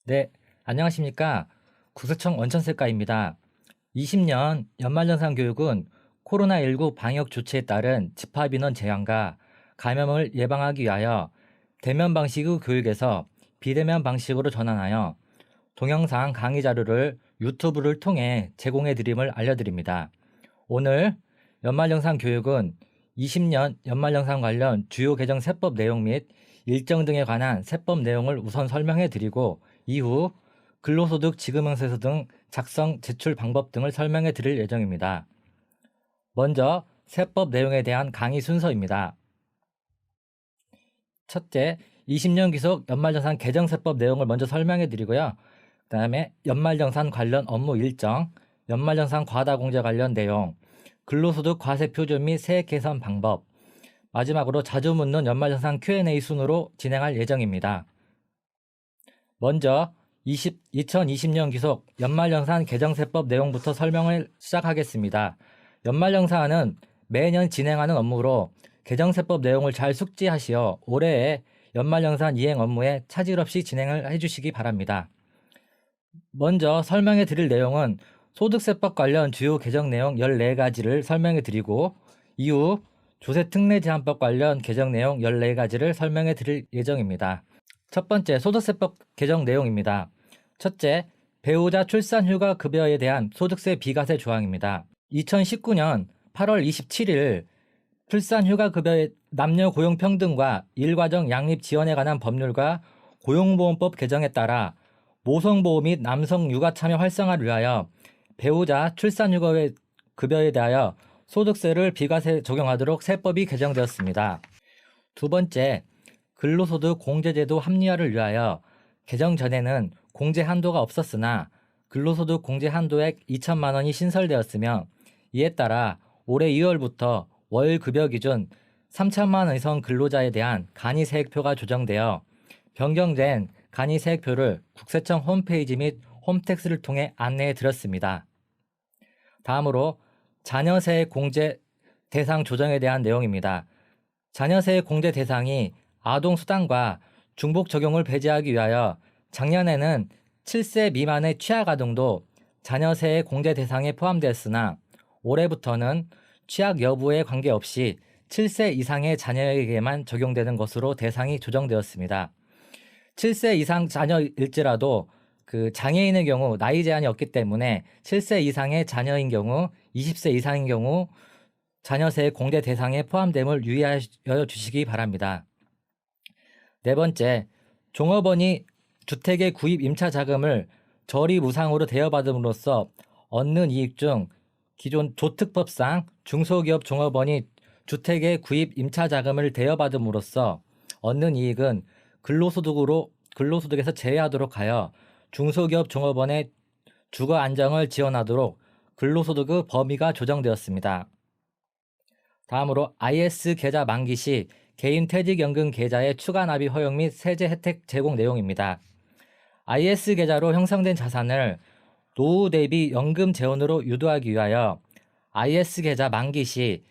네, 안녕하십니까. 구세청 원천세과입니다. 20년 연말정산 교육은 코로나19 방역 조치에 따른 집합인원 제한과 감염을 예방하기 위하여 대면 방식의 교육에서 비대면 방식으로 전환하여 동영상 강의 자료를 유튜브를 통해 제공해 드림을 알려드립니다. 오늘 연말정산 교육은 20년 연말정산 관련 주요 개정 세법 내용 및 일정 등에 관한 세법 내용을 우선 설명해 드리고 이후 근로소득 지급명세서 등 작성, 제출 방법 등을 설명해 드릴 예정입니다. 먼저 세법 내용에 대한 강의 순서입니다. 첫째, 20년 귀속 연말정산 개정세법 내용을 먼저 설명해 드리고요. 그 다음에 연말정산 관련 업무 일정, 연말정산 과다공제 관련 내용, 근로소득 과세 표준 및 세액 개선 방법, 마지막으로 자주 묻는 연말정산 Q&A 순으로 진행할 예정입니다. 먼저 2020년 귀속 연말정산 개정세법 내용부터 설명을 시작하겠습니다. 연말정산은 매년 진행하는 업무로 개정세법 내용을 잘 숙지하시어 올해의 연말정산 이행 업무에 차질 없이 진행을 해주시기 바랍니다. 먼저 설명해 드릴 내용은 소득세법 관련 주요 개정 내용 14가지를 설명해 드리고 이후 조세특례제한법 관련 개정 내용 14가지를 설명해 드릴 예정입니다. 첫 번째, 소득세법 개정 내용입니다. 첫째, 배우자 출산휴가 급여에 대한 소득세 비과세 조항입니다. 2019년 8월 27일 출산휴가 급여의 남녀 고용평등과 일과정 양립 지원에 관한 법률과 고용보험법 개정에 따라 모성보호 및 남성 육아 참여 활성화를 위하여 배우자 출산휴가 급여에 대하여 소득세를 비과세 적용하도록 세법이 개정되었습니다. 두 번째, 근로소득 공제제도 합리화를 위하여 개정 전에는 공제 한도가 없었으나 근로소득 공제 한도액 2천만 원이 신설되었으며 이에 따라 올해 2월부터 월 급여 기준 3천만 원 이상 근로자에 대한 간이세액표가 조정되어 변경된 간이세액표를 국세청 홈페이지 및 홈택스를 통해 안내해 드렸습니다. 다음으로 자녀세액 공제 대상 조정에 대한 내용입니다. 자녀세액 공제 대상이 아동수당과 중복 적용을 배제하기 위하여 작년에는 7세 미만의 취약아동도 자녀세액 공제 대상에 포함되었으나 올해부터는 취약 여부에 관계없이 7세 이상의 자녀에게만 적용되는 것으로 대상이 조정되었습니다. 7세 이상 자녀일지라도 장애인의 경우 나이 제한이 없기 때문에 7세 이상의 자녀인 경우 20세 이상인 경우 자녀세액 공제 대상에 포함됨을 유의하여 주시기 바랍니다. 네 번째, 종업원이 주택의 구입 임차 자금을 저리 무상으로 대여받음으로써 얻는 이익 중 기존 조특법상 중소기업 종업원이 주택의 구입 임차 자금을 대여받음으로써 얻는 이익은 근로소득에서 제외하도록 하여 중소기업 종업원의 주거 안정을 지원하도록 근로소득의 범위가 조정되었습니다. 다음으로 IS 계좌 만기 시 개인 퇴직연금 계좌의 추가 납입 허용 및 세제 혜택 제공 내용입니다. IS 계좌로 형성된 자산을 노후 대비 연금 재원으로 유도하기 위하여 IS 계좌 만기 시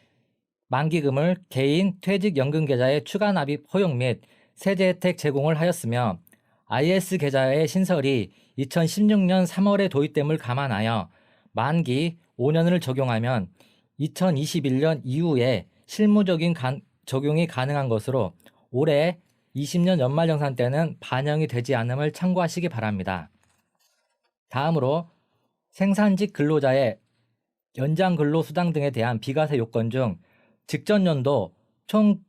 만기금을 개인 퇴직연금 계좌에 추가 납입 허용 및 세제 혜택 제공을 하였으며 IS 계좌의 신설이 2016년 3월에 도입됨을 감안하여 만기 5년을 적용하면 2021년 이후에 실무적인 적용이 가능한 것으로 올해 20년 연말정산 때는 반영이 되지 않음을 참고하시기 바랍니다. 다음으로 생산직 근로자의 연장 근로수당 등에 대한 비과세 요건 중 직전 연도 총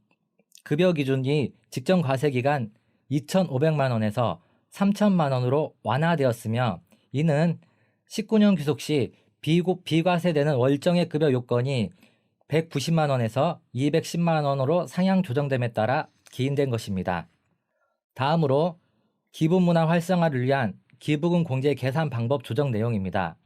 급여 기준이 직전 과세 기간 2,500만 원에서 3,000만 원으로 완화되었으며 이는 19년 귀속 시 비과세되는 월정액 급여 요건이 190만 원에서 210만 원으로 상향 조정됨에 따라 기인된 것입니다. 다음으로 기부문화 활성화를 위한 기부금 공제 계산 방법 조정 내용입니다.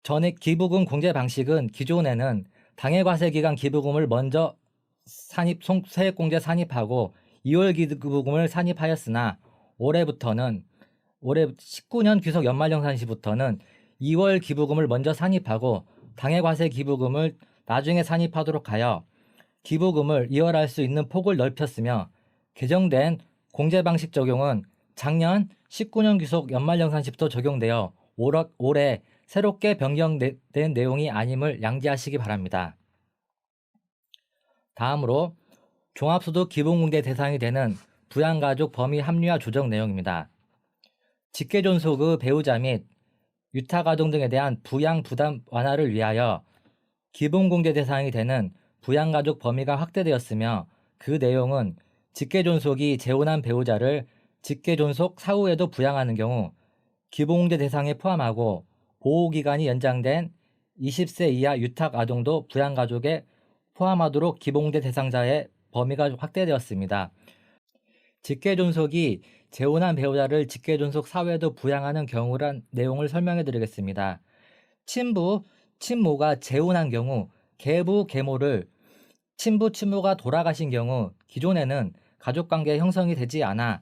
전액 기부금 공제 방식은 기존에는 당해과세 기간 기부금을 먼저 세액공제 산입하고 2월 기부금을 산입하였으나 올해 19년 귀속 연말정산 시부터는 2월 기부금을 먼저 산입하고 당해과세 기부금을 나중에 산입하도록 하여 기부금을 이월할 수 있는 폭을 넓혔으며 개정된 공제 방식 적용은 작년 19년 귀속 연말정산시부터 적용되어 올해 새롭게 변경된 내용이 아님을 양지하시기 바랍니다. 다음으로 종합소득 기본공제 대상이 되는 부양가족 범위 합리화 조정 내용입니다. 직계존속의 배우자 및 유타가족 등에 대한 부양 부담 완화를 위하여 기본공제 대상이 되는 부양가족 범위가 확대되었으며, 그 내용은 직계존속이 재혼한 배우자를 직계존속 사후에도 부양하는 경우 기본공제 대상에 포함하고, 보호기간이 연장된 20세 이하 유탁아동도 부양가족에 포함하도록 기본공제 대상자의 범위가 확대되었습니다. 직계존속이 재혼한 배우자를 직계존속 사후에도 부양하는 경우란 내용을 설명해 드리겠습니다. 친부, 친모가 재혼한 경우 계부, 계모를 친부, 친모가 돌아가신 경우 기존에는 가족관계 형성이 되지 않아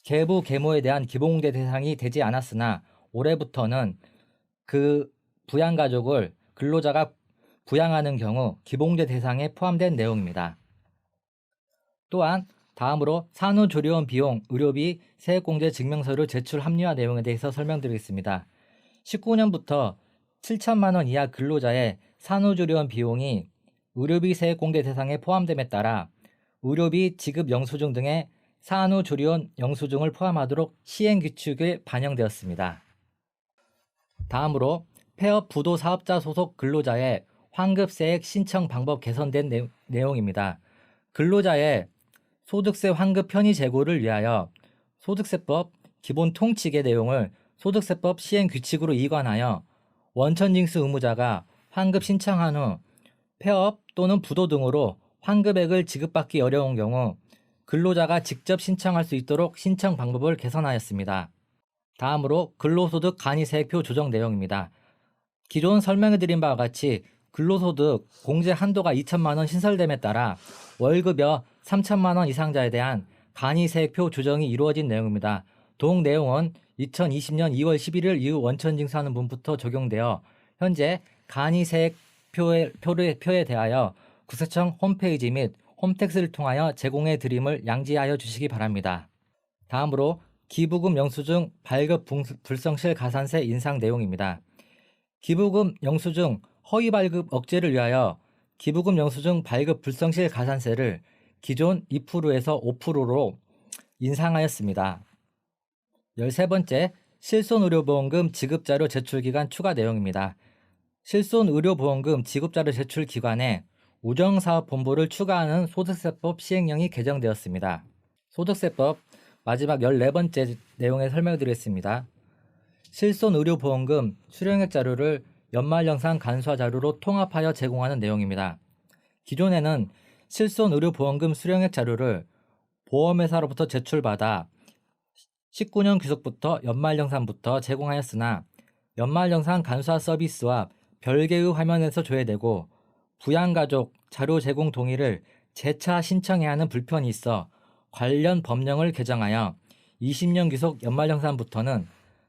계부, 계모에 대한 기본공제 대상이 되지 않았으나, 올해부터는 그 부양가족을 근로자가 부양하는 경우 기본공제 대상에 포함된 내용입니다. 또한 다음으로 산후조리원 비용, 의료비, 세액공제 증명서류 제출 합리화 내용에 대해서 설명드리겠습니다. 19년부터 7천만 원 이하 근로자의 산후조리원 비용이 의료비 세액공제 대상에 포함됨에 따라 의료비 지급 영수증 등의 산후조리원 영수증을 포함하도록 시행규칙에 반영되었습니다. 다음으로 폐업 부도 사업자 소속 근로자의 환급세액 신청 방법 개선된 내용입니다. 근로자의 소득세 환급 편의 제고를 위하여 소득세법 기본 통칙의 내용을 소득세법 시행규칙으로 이관하여 원천징수 의무자가 환급 신청한 후 폐업 또는 부도 등으로 환급액을 지급받기 어려운 경우 근로자가 직접 신청할 수 있도록 신청 방법을 개선하였습니다. 다음으로 근로소득 간이세액표 조정 내용입니다. 기존 설명해드린 바와 같이 근로소득 공제 한도가 2천만 원 신설됨에 따라 월급여 3천만 원 이상자에 대한 간이세액표 조정이 이루어진 내용입니다. 동 내용은 2020년 2월 11일 이후 원천징수하는 분부터 적용되어 현재 간이세액표에 대하여 국세청 홈페이지 및 홈택스를 통하여 제공해 드림을 양지하여 주시기 바랍니다. 다음으로 기부금 영수증 발급 불성실 가산세 인상 내용입니다. 기부금 영수증 허위 발급 억제를 위하여 기부금 영수증 발급 불성실 가산세를 기존 2%에서 5%로 인상하였습니다. 13번째, 실손의료보험금 지급자료 제출기간 추가 내용입니다. 실손의료보험금 지급자료 제출 기간에 우정사업본부를 추가하는 소득세법 시행령이 개정되었습니다. 소득세법 마지막 14번째 내용에 설명드리겠습니다. 실손의료보험금 수령액 자료를 연말정산 간소화 자료로 통합하여 제공하는 내용입니다. 기존에는 실손의료보험금 수령액 자료를 보험회사로부터 제출받아 19년 귀속부터 연말정산부터 제공하였으나, 연말정산 간소화 서비스와 별개의 화면에서 조회되고 부양가족 자료 제공 동의를 재차 신청해야 하는 불편이 있어 관련 법령을 개정하여 20년 귀속 연말정산부터는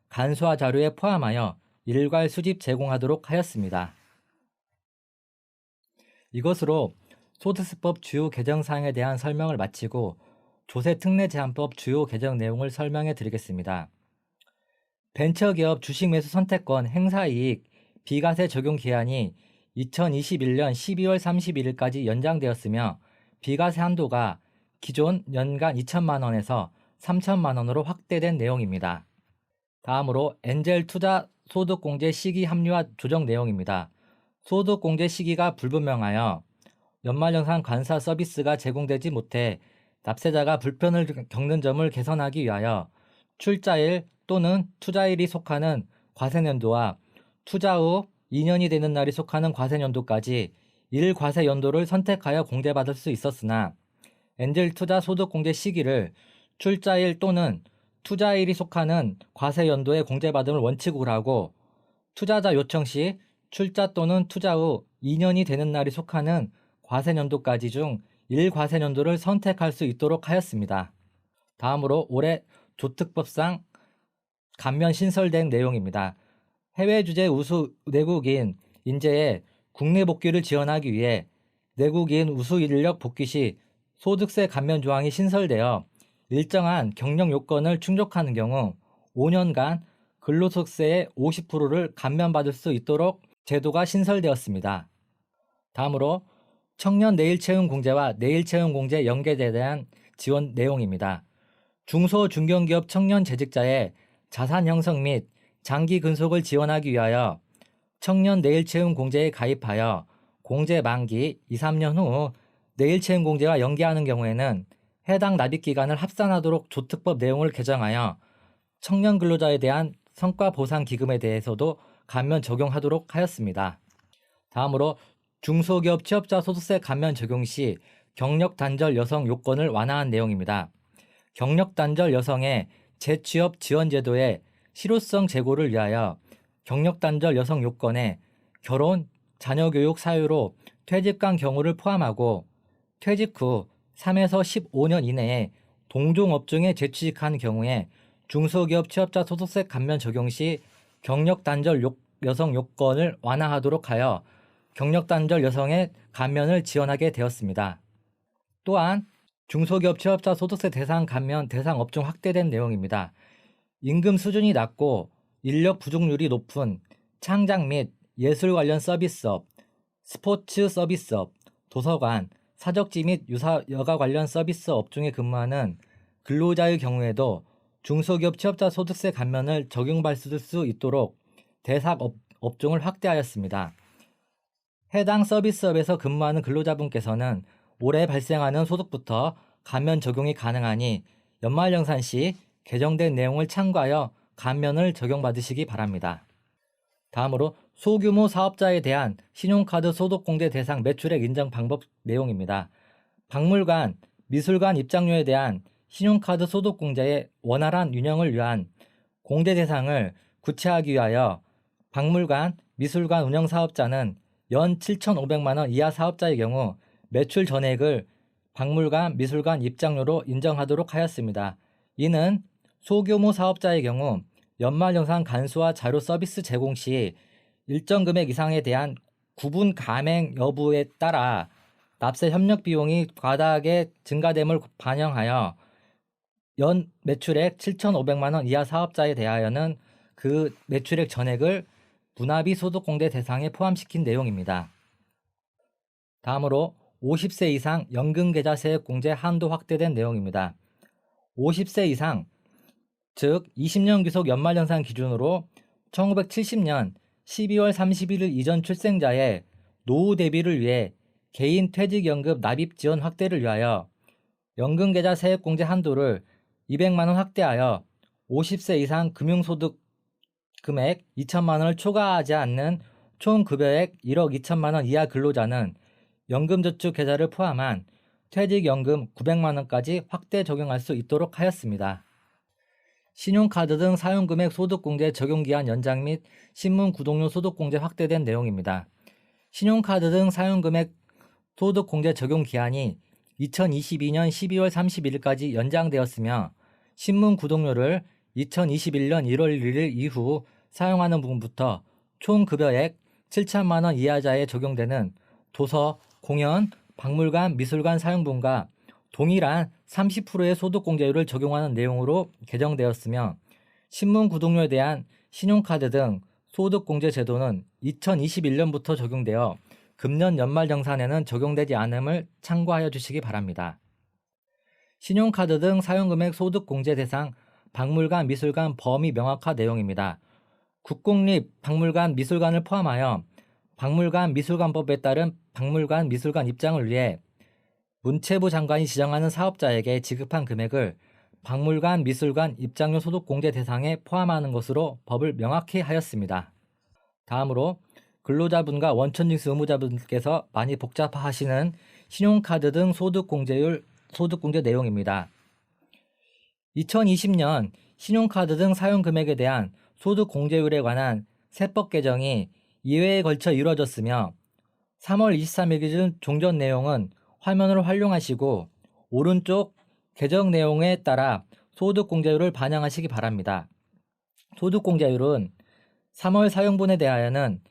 간소화 자료에 포함하여 일괄 수집 제공하도록 하였습니다. 이것으로 소득세법 주요 개정 사항에 대한 설명을 마치고 조세특례제한법 주요 개정 내용을 설명해 드리겠습니다. 벤처기업 주식매수 선택권 행사이익 비과세 적용 기한이 2021년 12월 31일까지 연장되었으며, 비과세 한도가 기존 연간 2천만 원에서 3천만 원으로 확대된 내용입니다. 다음으로 엔젤 투자 소득공제 시기 합리화 조정 내용입니다. 소득공제 시기가 불분명하여 연말정산 간소화 서비스가 제공되지 못해 납세자가 불편을 겪는 점을 개선하기 위하여 출자일 또는 투자일이 속하는 과세년도와 투자 후 2년이 되는 날이 속하는 과세년도까지 1과세연도를 선택하여 공제받을 수 있었으나, 엔젤 투자 소득공제 시기를 출자일 또는 투자일이 속하는 과세연도에 공제받음을 원칙으로 하고, 투자자 요청 시 출자 또는 투자 후 2년이 되는 날이 속하는 과세년도까지 중 1과세년도를 선택할 수 있도록 하였습니다. 다음으로 올해 조특법상 감면 신설된 내용입니다. 해외 주재 우수 내국인 인재의 국내 복귀를 지원하기 위해 내국인 우수 인력 복귀 시 소득세 감면 조항이 신설되어 일정한 경력 요건을 충족하는 경우 5년간 근로소득세의 50%를 감면받을 수 있도록 제도가 신설되었습니다. 다음으로 청년 내일채용 공제와 내일채용 공제 연계에 대한 지원 내용입니다. 중소 중견기업 청년 재직자의 자산 형성 및 장기 근속을 지원하기 위하여 청년 내일채용 공제에 가입하여 공제 만기 2, 3년 후 내일채용 공제와 연계하는 경우에는 해당 납입기간을 합산하도록 조특법 내용을 개정하여 청년 근로자에 대한 성과보상기금에 대해서도 감면 적용하도록 하였습니다. 다음으로 중소기업 취업자 소득세 감면 적용 시 경력 단절 여성 요건을 완화한 내용입니다. 경력 단절 여성의 재취업 지원 제도의 실효성 제고를 위하여 경력 단절 여성 요건에 결혼, 자녀 교육 사유로 퇴직한 경우를 포함하고 퇴직 후 3에서 15년 이내에 동종업종에 재취직한 경우에 중소기업 취업자 소득세 감면 적용 시 경력 단절 여성 요건을 완화하도록 하여 경력 단절 여성의 감면을 지원하게 되었습니다. 또한 중소기업 취업자 소득세 대상 감면 대상 업종 확대된 내용입니다. 임금 수준이 낮고 인력 부족률이 높은 창작 및 예술 관련 서비스업, 스포츠 서비스업, 도서관, 사적지 및 여가 관련 서비스 업종에 근무하는 근로자의 경우에도 중소기업 취업자 소득세 감면을 적용받을 수 있도록 대상 업종을 확대하였습니다. 해당 서비스업에서 근무하는 근로자분께서는 올해 발생하는 소득부터 감면 적용이 가능하니 연말정산 시 개정된 내용을 참고하여 감면을 적용받으시기 바랍니다. 다음으로 소규모 사업자에 대한 신용카드 소득공제 대상 매출액 인정 방법 내용입니다. 박물관, 미술관 입장료에 대한 신용카드 소득공제의 원활한 운영을 위한 공제 대상을 구체하기 위하여 박물관, 미술관 운영사업자는 연 7,500만 원 이하 사업자의 경우 매출 전액을 박물관, 미술관 입장료로 인정하도록 하였습니다. 이는 소규모 사업자의 경우 연말정산 간수화 자료 서비스 제공 시 일정 금액 이상에 대한 구분 감행 여부에 따라 납세 협력 비용이 과다하게 증가됨을 반영하여 연 매출액 7,500만 원 이하 사업자에 대하여는 그 매출액 전액을 분합이 소득공제 대상에 포함시킨 내용입니다. 다음으로 50세 이상 연금계좌 세액공제 한도 확대된 내용입니다. 50세 이상, 즉 20년 귀속 연말연산 기준으로 1970년 12월 31일 이전 출생자의 노후 대비를 위해 개인 퇴직연금 납입 지원 확대를 위하여 연금계좌 세액공제 한도를 200만 원 확대하여 50세 이상 금융소득 금액 2천만 원을 초과하지 않는 총 급여액 1억 2천만 원 이하 근로자는 연금저축 계좌를 포함한 퇴직연금 900만 원까지 확대 적용할 수 있도록 하였습니다. 신용카드 등 사용금액 소득공제 적용기한 연장 및 신문구독료 소득공제 확대된 내용입니다. 신용카드 등 사용금액 소득공제 적용기한이 2022년 12월 31일까지 연장되었으며 신문구독료를 2021년 1월 1일 이후 사용하는 부분부터 총 급여액 7천만 원 이하자에 적용되는 도서, 공연, 박물관, 미술관 사용분과 동일한 30%의 소득공제율을 적용하는 내용으로 개정되었으며 신문구독료에 대한 신용카드 등 소득공제 제도는 2021년부터 적용되어 금년 연말정산에는 적용되지 않음을 참고하여 주시기 바랍니다. 신용카드 등 사용금액 소득공제 대상 박물관, 미술관 범위 명확화 내용입니다. 국공립 박물관, 미술관을 포함하여 박물관, 미술관법에 따른 박물관, 미술관 입장을 위해 문체부 장관이 지정하는 사업자에게 지급한 금액을 박물관, 미술관 입장료 소득공제 대상에 포함하는 것으로 법을 명확히 하였습니다. 다음으로 근로자분과 원천징수 의무자분께서 많이 복잡하시는 신용카드 등 소득공제 내용입니다. 2020년 신용카드 등 사용금액에 대한 소득공제율에 관한 세법 개정이 2회에 걸쳐 이루어졌으며 3월 23일 기준 종전 내용은 화면을 활용하시고 오른쪽 개정 내용에 따라 소득공제율을 반영하시기 바랍니다. 소득공제율은 3월 사용분에 대하여는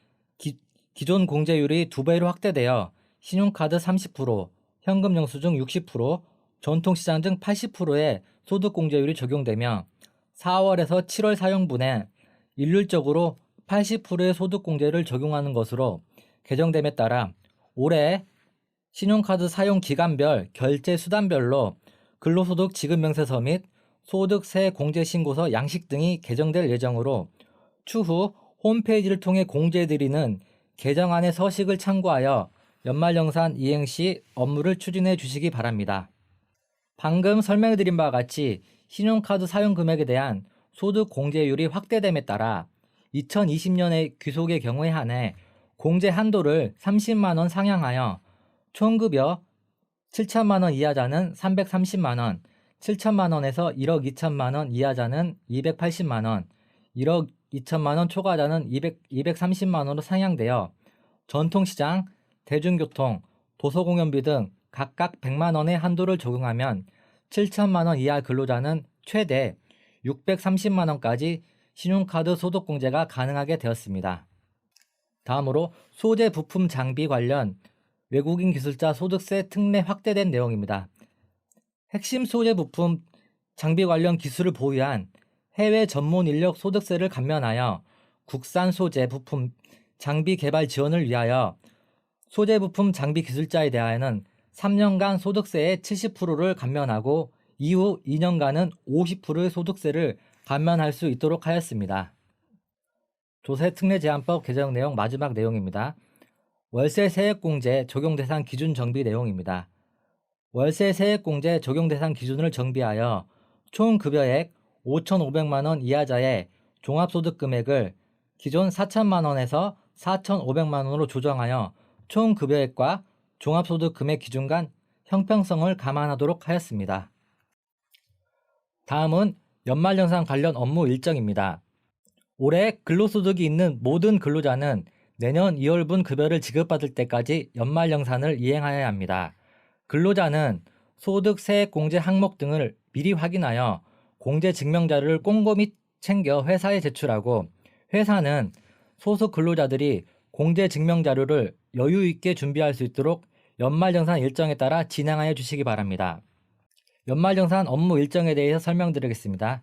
기존 공제율이 2배로 확대되어 신용카드 30%, 현금 영수증 60%, 전통시장 등 80%의 소득공제율이 적용되며 4월에서 7월 사용분에 일률적으로 80%의 소득공제를 적용하는 것으로 개정됨에 따라 올해 신용카드 사용 기간별, 결제 수단별로 근로소득 지급명세서 및 소득세 공제신고서 양식 등이 개정될 예정으로 추후 홈페이지를 통해 공제드리는 개정안의 서식을 참고하여 연말정산 이행 시 업무를 추진해 주시기 바랍니다. 방금 설명해드린 바와 같이 신용카드 사용 금액에 대한 소득 공제율이 확대됨에 따라 2020년의 귀속의 경우에 한해 공제 한도를 30만 원 상향하여 총급여 7천만 원 이하자는 330만 원, 7천만 원에서 1억 2천만 원 이하자는 280만 원, 1억 2천만 원 초과자는 230만 원으로 상향되어 전통시장, 대중교통, 도서공연비 등 각각 100만 원의 한도를 적용하면 7천만 원 이하 근로자는 최대 630만 원까지 신용카드 소득공제가 가능하게 되었습니다. 다음으로 소재 부품 장비 관련 외국인 기술자 소득세 특례 확대된 내용입니다. 핵심 소재 부품 장비 관련 기술을 보유한 해외 전문 인력 소득세를 감면하여 국산 소재 부품 장비 개발 지원을 위하여 소재 부품 장비 기술자에 대하여는 3년간 소득세의 70%를 감면하고 이후 2년간은 50%의 소득세를 감면할 수 있도록 하였습니다. 조세특례제한법 개정 내용 마지막 내용입니다. 월세 세액공제 적용 대상 기준 정비 내용입니다. 월세 세액공제 적용 대상 기준을 정비하여 총 급여액 5,500만 원 이하자의 종합소득 금액을 기존 4천만 원에서 4,500만 원으로 조정하여 총 급여액과 종합소득 금액 기준 간 형평성을 감안하도록 하였습니다. 다음은 연말정산 관련 업무 일정입니다. 올해 근로소득이 있는 모든 근로자는 내년 2월분 급여를 지급받을 때까지 연말정산을 이행하여야 합니다. 근로자는 소득, 세액 공제 항목 등을 미리 확인하여 공제 증명자료를 꼼꼼히 챙겨 회사에 제출하고 회사는 소속 근로자들이 공제 증명자료를 여유 있게 준비할 수 있도록 연말정산 일정에 따라 진행하여 주시기 바랍니다. 연말정산 업무 일정에 대해서 설명드리겠습니다.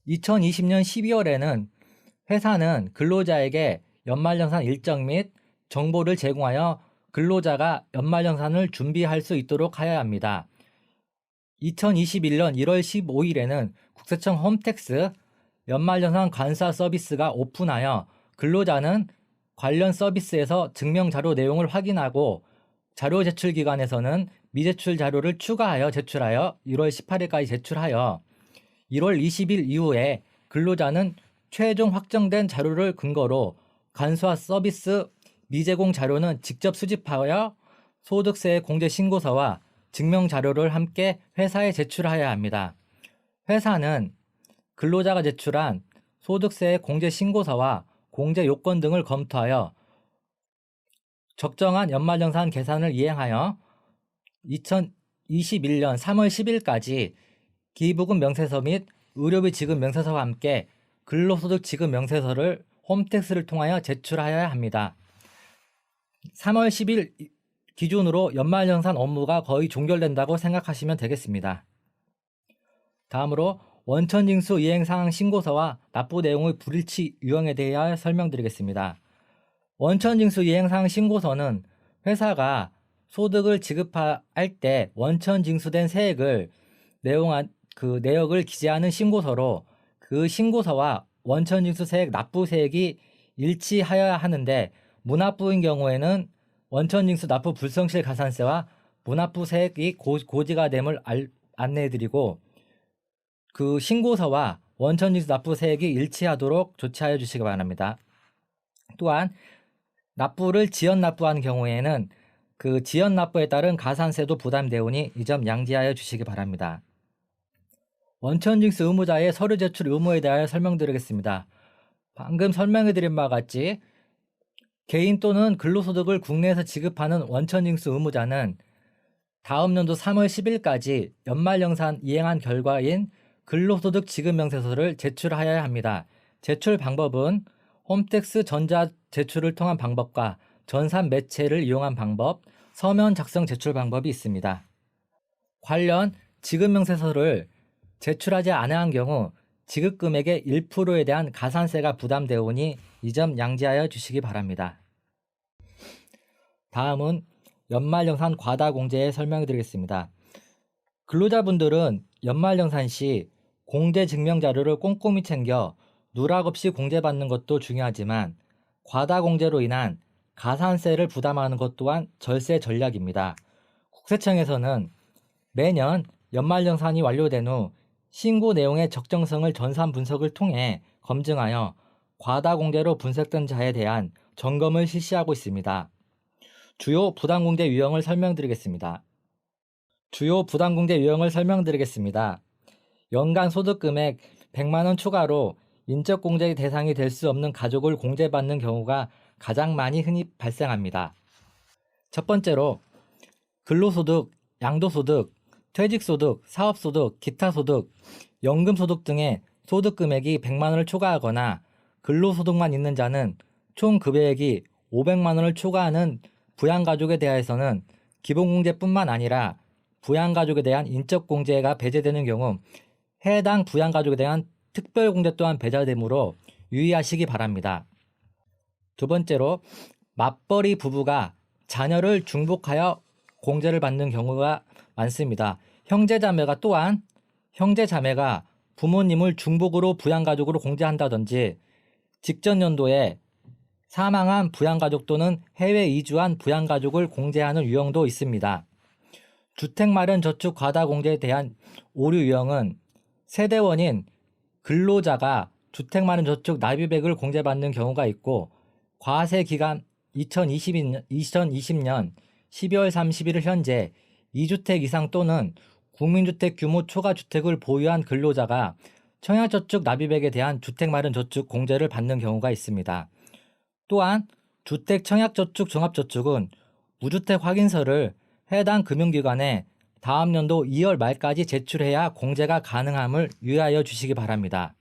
2020년 12월에는 회사는 근로자에게 연말정산 일정 및 정보를 제공하여 근로자가 연말정산을 준비할 수 있도록 하여야 합니다. 2021년 1월 15일에는 국세청 홈택스 연말정산 관사 서비스가 오픈하여 근로자는 관련 서비스에서 증명자료 내용을 확인하고 자료 제출 기관에서는 미제출 자료를 추가하여 제출하여 1월 18일까지 제출하여 1월 20일 이후에 근로자는 최종 확정된 자료를 근거로 간소화 서비스 미제공 자료는 직접 수집하여 소득세 공제 신고서와 증명 자료를 함께 회사에 제출하여야 합니다. 회사는 근로자가 제출한 소득세 공제 신고서와 공제 요건 등을 검토하여 적정한 연말정산 계산을 이행하여 2021년 3월 10일까지 기부금 명세서 및 의료비 지급 명세서와 함께 근로소득 지급 명세서를 홈택스를 통하여 제출하여야 합니다. 3월 10일 기준으로 연말정산 업무가 거의 종결된다고 생각하시면 되겠습니다. 다음으로 원천징수 이행사항 신고서와 납부 내용의 불일치 유형에 대하여 설명드리겠습니다. 원천징수 이행사항 신고서는 회사가 소득을 지급할 때 원천징수된 세액을 내역을 기재하는 신고서로 그 신고서와 원천징수 세액 납부 세액이 일치하여야 하는데 무납부인 경우에는 원천징수 납부 불성실 가산세와 무납부 세액이 고지가 됨을 안내해드리고 그 신고서와 원천징수 납부 세액이 일치하도록 조치하여 주시기 바랍니다. 또한 납부를 지연 납부한 경우에는 그 지연 납부에 따른 가산세도 부담되오니 이 점 양지하여 주시기 바랍니다. 원천징수 의무자의 서류 제출 의무에 대하여 설명드리겠습니다. 방금 설명해드린 바와 같이 개인 또는 근로소득을 국내에서 지급하는 원천징수 의무자는 다음 연도 3월 10일까지 연말정산 이행한 결과인 근로소득 지급명세서를 제출하여야 합니다. 제출 방법은 홈택스 전자 제출을 통한 방법과 전산 매체를 이용한 방법, 서면 작성 제출 방법이 있습니다. 관련 지급명세서를 제출하지 않은 경우 지급금액의 1%에 대한 가산세가 부담되오니 이 점 양지하여 주시기 바랍니다. 다음은 연말정산 과다공제에 설명드리겠습니다. 근로자분들은 연말정산 시 공제증명자료를 꼼꼼히 챙겨 누락 없이 공제받는 것도 중요하지만 과다공제로 인한 가산세를 부담하는 것 또한 절세 전략입니다. 국세청에서는 매년 연말정산이 완료된 후 신고 내용의 적정성을 전산 분석을 통해 검증하여 과다공제로 분석된 자에 대한 점검을 실시하고 있습니다. 주요 부당공제 유형을 설명드리겠습니다. 연간 소득금액 100만원 추가로 인적공제 대상이 될 수 없는 가족을 공제받는 경우가 가장 많이 흔히 발생합니다. 첫 번째로 근로소득, 양도소득, 퇴직소득, 사업소득, 기타소득, 연금소득 등의 소득금액이 100만원을 초과하거나 근로소득만 있는 자는 총 급여액이 500만원을 초과하는 부양가족에 대해서는 기본공제뿐만 아니라 부양가족에 대한 인적공제가 배제되는 경우 해당 부양가족에 대한 특별공제 또한 배제되므로 유의하시기 바랍니다. 두 번째로 맞벌이 부부가 자녀를 중복하여 공제를 받는 경우가 많습니다. 형제자매가 부모님을 중복으로 부양가족으로 공제한다든지 직전 연도에 사망한 부양가족 또는 해외 이주한 부양가족을 공제하는 유형도 있습니다. 주택마련저축 과다공제에 대한 오류 유형은 세대원인 근로자가 주택마련저축 납입액을 공제받는 경우가 있고 과세기간 2020년 12월 31일 현재 2주택 이상 또는 국민주택 규모 초과주택을 보유한 근로자가 청약저축 납입액에 대한 주택마련저축 공제를 받는 경우가 있습니다. 또한 주택 청약저축 종합저축은 무주택 확인서를 해당 금융기관에 다음 연도 2월 말까지 제출해야 공제가 가능함을 유의하여 주시기 바랍니다.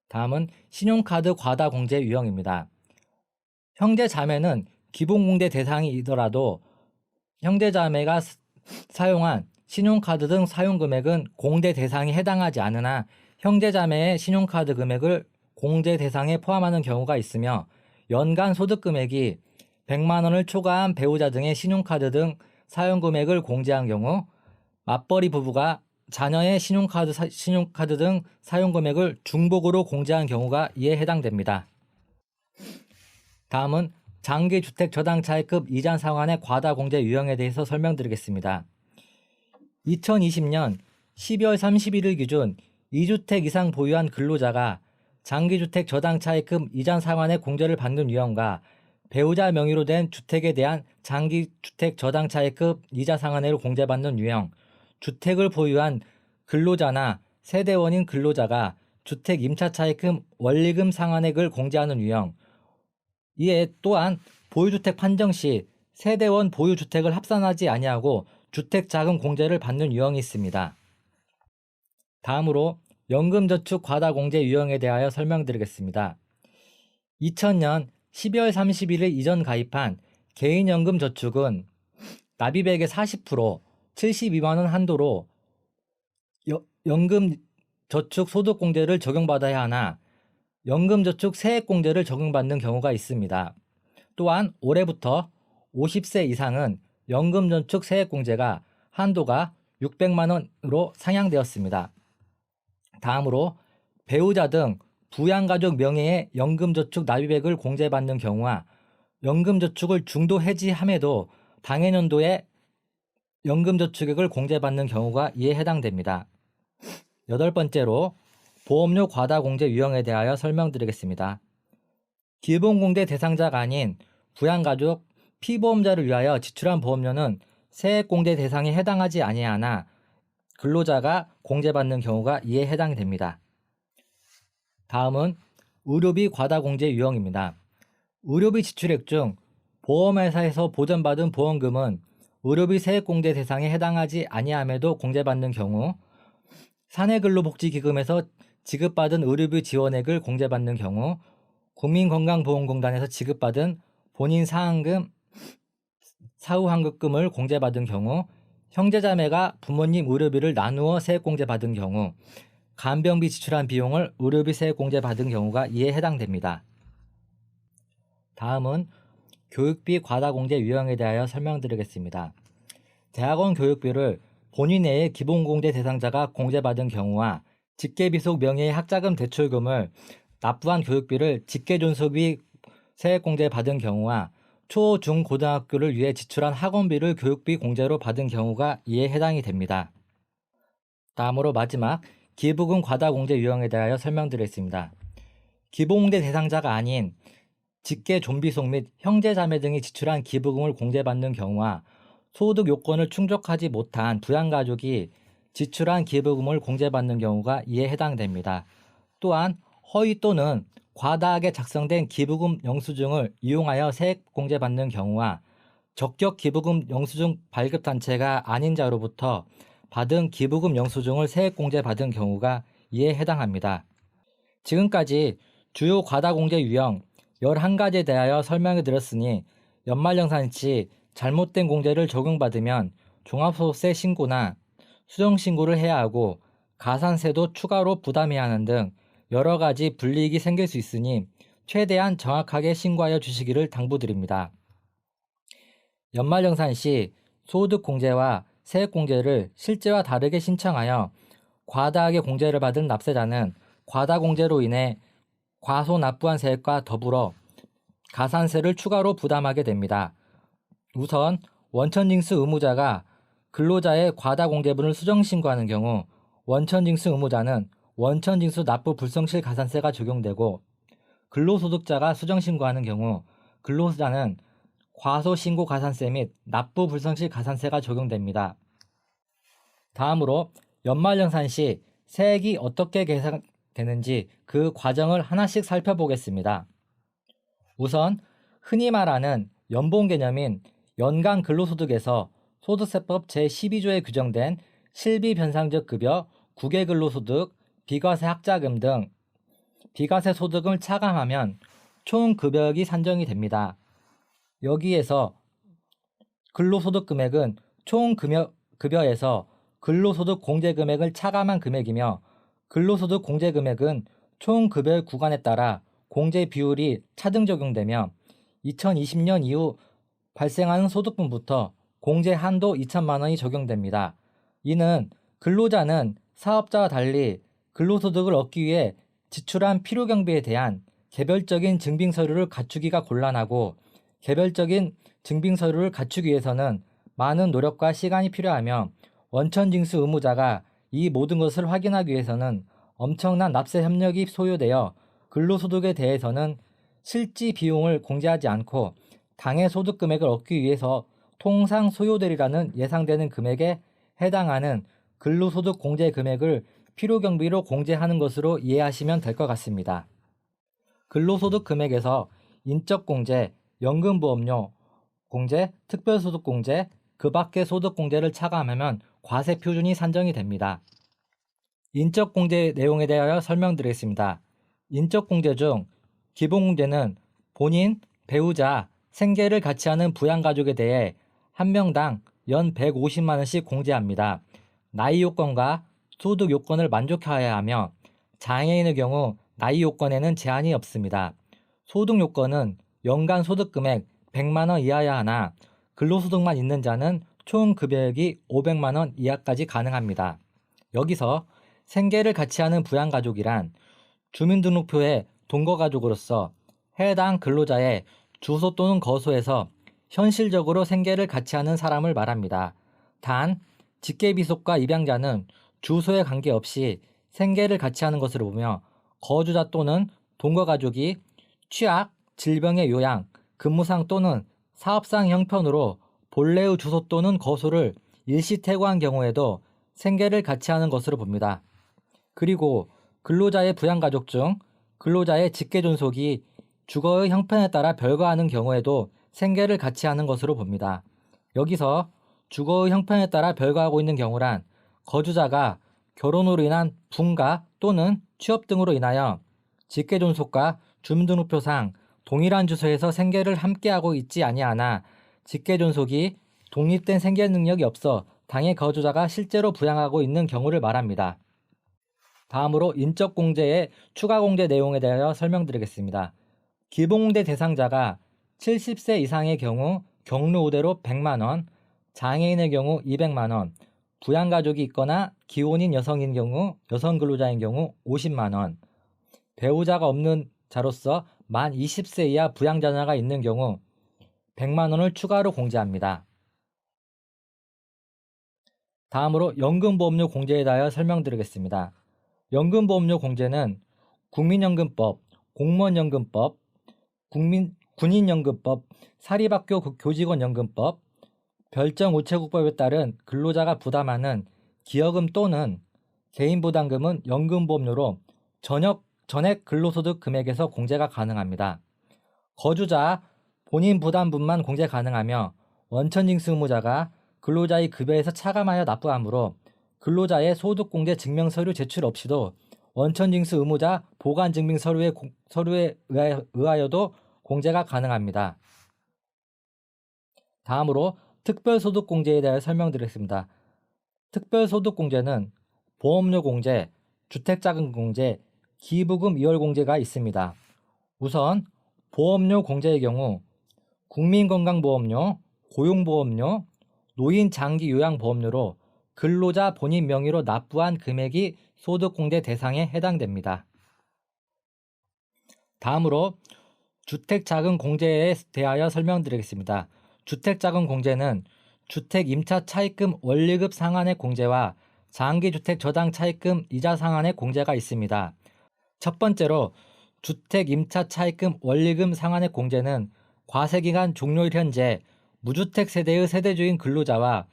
다음은 신용카드 과다공제 유형입니다. 형제자매는 기본공제 대상이더라도 형제자매가 사용한 신용카드 등 사용금액은 공제 대상에 해당하지 않으나 형제자매의 신용카드 금액을 공제 대상에 포함하는 경우가 있으며 연간 소득금액이 100만원을 초과한 배우자 등의 신용카드 등 사용금액을 공제한 경우 맞벌이 부부가 자녀의 신용카드 등 사용금액을 중복으로 공제한 경우가 이에 해당됩니다. 다음은 장기주택 저당차익급 이자 상환의 과다공제 유형에 대해서 설명드리겠습니다. 2020년 12월 31일 기준 2주택 이상 보유한 근로자가 장기주택 저당차익금 이자 상환의 공제를 받는 유형과 배우자 명의로 된 주택에 대한 장기주택 저당차익급 이자 상환액을 공제받는 유형, 주택을 보유한 근로자나 세대원인 근로자가 주택 임차차익금 원리금 상환액을 공제하는 유형, 이에 또한 보유주택 판정 시 세대원 보유주택을 합산하지 아니하고 주택자금 공제를 받는 유형이 있습니다. 다음으로 연금저축 과다공제 유형에 대하여 설명드리겠습니다. 2000년 12월 31일 이전 가입한 개인연금저축은 납입액의 40% 72만원 한도로 연금저축 소득공제를 적용받아야 하나 연금저축 세액공제를 적용받는 경우가 있습니다. 또한 올해부터 50세 이상은 연금저축 세액공제가 한도가 600만원으로 상향되었습니다. 다음으로 배우자 등 부양가족 명의의 연금저축 납입액을 공제받는 경우와 연금저축을 중도 해지함에도 당해년도에 연금저축액을 공제받는 경우가 이에 해당됩니다. 여덟 번째로 보험료 과다공제 유형에 대하여 설명드리겠습니다. 기본공제 대상자가 아닌 부양가족 피보험자를 위하여 지출한 보험료는 세액공제 대상에 해당하지 아니하나 근로자가 공제받는 경우가 이에 해당됩니다. 다음은 의료비 과다공제 유형입니다. 의료비 지출액 중 보험회사에서 보전받은 보험금은 의료비 세액공제 대상에 해당하지 아니함에도 공제받는 경우 사내근로복지기금에서 지급받은 의료비 지원액을 공제받는 경우 국민건강보험공단에서 지급받은 본인 사후환급금을 공제받은 경우 형제자매가 부모님 의료비를 나누어 세액공제 받은 경우, 간병비 지출한 비용을 의료비 세액공제 받은 경우가 이에 해당됩니다. 다음은 교육비 과다공제 유형에 대하여 설명드리겠습니다. 대학원 교육비를 본인 외의 기본공제 대상자가 공제받은 경우와 직계비속 명의의 학자금 대출금을 납부한 교육비를 직계존속비 세액공제 받은 경우와 초, 중, 고등학교를 위해 지출한 학원비를 교육비 공제로 받은 경우가 이에 해당이 됩니다. 다음으로 마지막 기부금 과다공제 유형에 대하여 설명드리겠습니다. 기본공제 대상자가 아닌 직계 존비속 및 형제자매 등이 지출한 기부금을 공제받는 경우와 소득 요건을 충족하지 못한 부양가족이 지출한 기부금을 공제받는 경우가 이에 해당됩니다. 또한 허위 또는 과다하게 작성된 기부금 영수증을 이용하여 세액 공제받는 경우와 적격 기부금 영수증 발급단체가 아닌 자로부터 받은 기부금 영수증을 세액 공제받은 경우가 이에 해당합니다. 지금까지 주요 과다공제 유형 11가지에 대하여 설명해 드렸으니 연말정산 시 잘못된 공제를 적용받으면 종합소득세 신고나 수정신고를 해야 하고 가산세도 추가로 부담해야 하는 등 여러 가지 불이익이 생길 수 있으니 최대한 정확하게 신고하여 주시기를 당부드립니다. 연말정산 시 소득공제와 세액공제를 실제와 다르게 신청하여 과다하게 공제를 받은 납세자는 과다공제로 인해 과소 납부한 세액과 더불어 가산세를 추가로 부담하게 됩니다. 우선 원천징수 의무자가 근로자의 과다공제분을 수정신고하는 경우 원천징수 의무자는 원천징수 납부 불성실 가산세가 적용되고 근로소득자가 수정신고하는 경우 근로자는 과소신고 가산세 및 납부 불성실 가산세가 적용됩니다. 다음으로 연말정산 시 세액이 어떻게 계산되는지 그 과정을 하나씩 살펴보겠습니다. 우선 흔히 말하는 연봉 개념인 연간 근로소득에서 소득세법 제12조에 규정된 실비변상적 급여, 국외근로소득, 비과세 학자금 등 비과세 소득을 차감하면 총 급여액이 산정이 됩니다. 여기에서 근로소득 금액은 총 급여에서 근로소득 공제금액을 차감한 금액이며 근로소득 공제금액은 총 급여의 구간에 따라 공제 비율이 차등 적용되며 2020년 이후 발생하는 소득분부터 공제 한도 2천만 원이 적용됩니다. 이는 근로자는 사업자와 달리 근로소득을 얻기 위해 지출한 필요경비에 대한 개별적인 증빙서류를 갖추기가 곤란하고 개별적인 증빙서류를 갖추기 위해서는 많은 노력과 시간이 필요하며 원천징수 의무자가 이 모든 것을 확인하기 위해서는 엄청난 납세 협력이 소요되어 근로소득에 대해서는 실지 비용을 공제하지 않고 당해 소득 금액을 얻기 위해서 통상 소요되리라는 예상되는 금액에 해당하는 근로소득 공제 금액을 필요경비로 공제하는 것으로 이해하시면 될 것 같습니다. 근로소득 금액에서 인적공제, 연금보험료 공제, 특별소득공제, 그 밖의 소득공제를 차감하면 과세표준이 산정이 됩니다. 인적공제 내용에 대하여 설명드리겠습니다. 인적공제 중 기본공제는 본인, 배우자, 생계를 같이 하는 부양가족에 대해 한 명당 연 150만 원씩 공제합니다. 나이 요건과 소득 요건을 만족해야 하며 장애인의 경우 나이 요건에는 제한이 없습니다. 소득 요건은 연간 소득 금액 100만 원 이하여야 하나 근로소득만 있는 자는 총 급여액이 500만 원 이하까지 가능합니다. 여기서 생계를 같이 하는 부양가족이란 주민등록표에 동거가족으로서 해당 근로자의 주소 또는 거소에서 현실적으로 생계를 같이 하는 사람을 말합니다. 단, 직계비속과 입양자는 주소에 관계없이 생계를 같이 하는 것으로 보며 거주자 또는 동거가족이 취약, 질병의 요양, 근무상 또는 사업상 형편으로 본래의 주소 또는 거소를 일시 퇴거한 경우에도 생계를 같이 하는 것으로 봅니다. 그리고 근로자의 부양가족 중 근로자의 직계존속이 주거의 형편에 따라 별거하는 경우에도 생계를 같이 하는 것으로 봅니다. 여기서 주거의 형편에 따라 별거하고 있는 경우란 거주자가 결혼으로 인한 분가 또는 취업 등으로 인하여 직계존속과 주민등록표상 동일한 주소에서 생계를 함께하고 있지 아니하나 직계존속이 독립된 생계 능력이 없어 당해 거주자가 실제로 부양하고 있는 경우를 말합니다. 다음으로 인적공제의 추가공제 내용에 대하여 설명드리겠습니다. 기본공제 대상자가 70세 이상의 경우 경로 우대로 100만원, 장애인의 경우 200만원, 부양가족이 있거나 기혼인 여성인 경우 여성 근로자인 경우 50만원, 배우자가 없는 자로서 만 20세 이하 부양자녀가 있는 경우 100만원을 추가로 공제합니다. 다음으로 연금보험료 공제에 대하여 설명드리겠습니다. 연금보험료 공제는 국민연금법, 공무원연금법, 군인연금법, 사립학교 교직원연금법, 별정우체국법에 따른 근로자가 부담하는 기여금 또는 개인부담금은 연금보험료로 전액 근로소득 금액에서 공제가 가능합니다. 거주자 본인 부담분만 공제 가능하며 원천징수 의무자가 근로자의 급여에서 차감하여 납부하므로 근로자의 소득공제 증명서류 제출 없이도 원천징수 의무자 보관증명 서류에 의하여도 공제가 가능합니다. 다음으로 특별소득공제에 대해 설명드리겠습니다. 특별소득공제는 보험료 공제, 주택자금 공제, 기부금 이월 공제가 있습니다. 우선 보험료 공제의 경우 국민건강보험료, 고용보험료, 노인장기요양보험료로 근로자 본인 명의로 납부한 금액이 소득공제 대상에 해당됩니다. 다음으로 주택자금 공제에 대하여 설명드리겠습니다. 주택자금 공제는 주택 임차 차입금 원리금 상한액 공제와 장기주택 저당 차입금 이자 상한액 공제가 있습니다. 첫 번째로 주택 임차 차입금 원리금 상한액 공제는 과세기간 종료일 현재 무주택 세대의 세대주인 근로자와